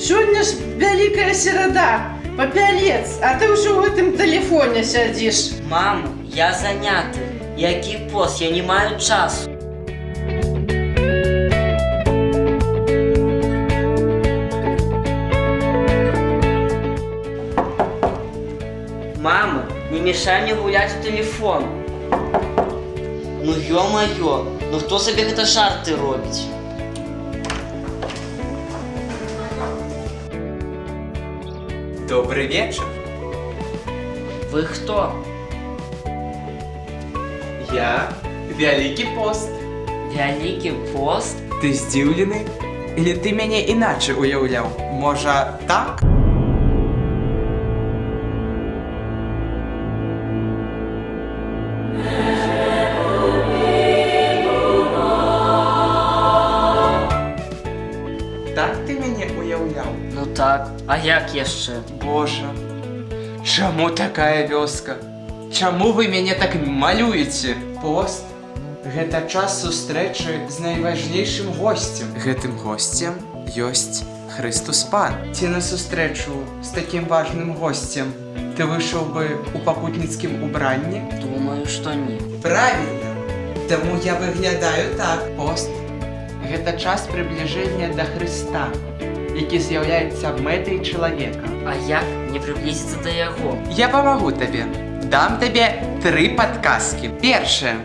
Сёння ж вялікая серада, папялец, а ты ўжо ў гэтым тэлефоне сядзіш. Мамо, я заняты. Які пост, я не маю часу. Мама, не мешай мне гулять в телефон. Ну ё-моё, ну хто собі гэта жарты робіць? Добрый вечер. Вы хто? Я Вялікі пост. Вялікі пост? Ты здзіўлены? Или ты мяне іначай уяўляў? Можа, так? Так ты мяне уяўляў? Ну так, а як яшчэ? Божа, чаму такая вёска? Чаму вы мяне так малюеце? Пост – гэта час сустрэчы з найважнейшым госцем. Гэтым госцем ёсць Хрыстус Пан. Ці на сустрэчу з такім важным госцем ты выйшаў бы у пакутніцкім убранні? Думаю, што не. Правильно! Таму я выглядаю так. Пост – гэта час прыбліжэння да Хрыста, які з'яўляецца мэтай чалавека. А як не прыблізіцца да яго? Я памагу табе. Дам табе 3 падказкі. Першае.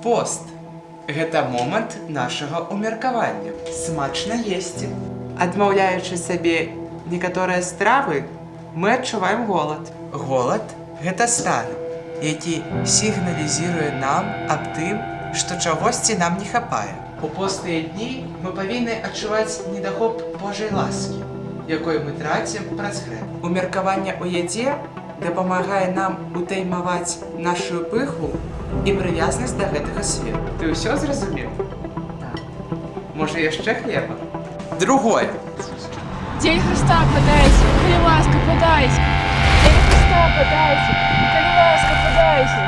Пост – гэта момант нашага ўмеркавання. Смачна есці. Адмаўляючы сабе некаторыя стравы, мы адчуваем голад. Голад – гэта стан, які сігналізіруе нам аб тым, што чагосьці нам не хапае. У постныя дні мы павінны адчуваць недахоп Божай ласкі, якой мы трацім праз грэх. Умеркаванне ў ядзе дапамагае нам утаймаваць нашу пыху і прывязнасць да гэтага свету. Ты ўсё зразумеў? Так. Можа, яшчэ хлеба? Другое. День Христа подайте, коли ласка, подайте. День Христа подайте, коли ласка, подайте.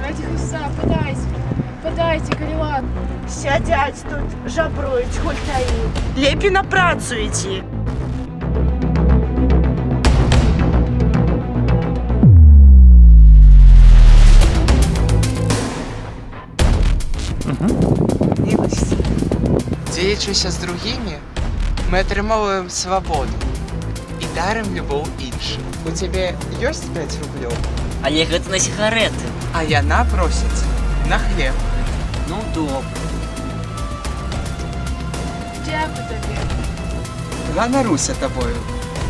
Ради Христа подайте, подайте, коли ласка. Сядять тут, жабрують гультаї. Лепі на працю йти. Милості. Дзеячыся з другімі, мы атрымоўваем свабоду і дарым любоў іншым. У цябе ёсць 5 рублёў, Але гэта на сігареты. а яна просіць на хлеб. Ну добра. Дякую тобі. Ганаруся табою.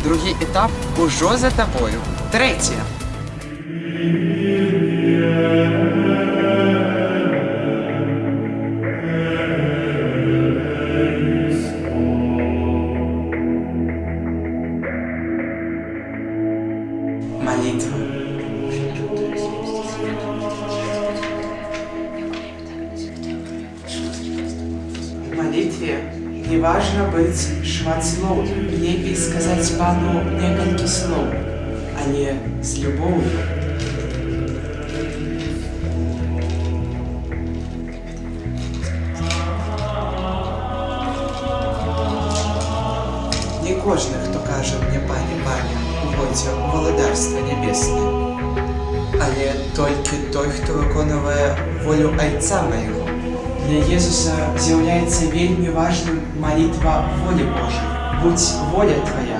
Другі етап ужо за табою. Трэцяе. Молитва. В молитве не важно быть шматслоўным. Лепей сказаць Пану некалькі слоў, але з любоўю. Не кожны, хто кажа мне пане, пане, уходзі ў валадарства нябеснае, але толькі той, хто выконвае волю Айца майго. Для Езуса з'яўляецца вельмі важным малітва волі Божай. Будь воля твоя.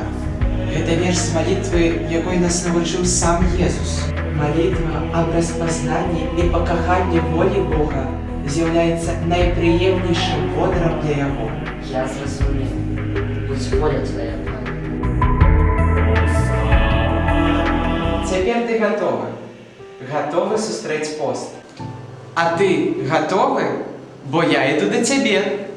Гэта верш з малітвы, якой нас навучыў сам Езус. Малітва аб распазнанні і пакаханні волі Бога з'яўляецца найпрыемнейшым водарам для яго. Я зразумеў. Будь воля твоя, Пане. Цяпер ты гатовы. Гатовы сустрэць пост. А ты гатовы? Бо я іду да цябе.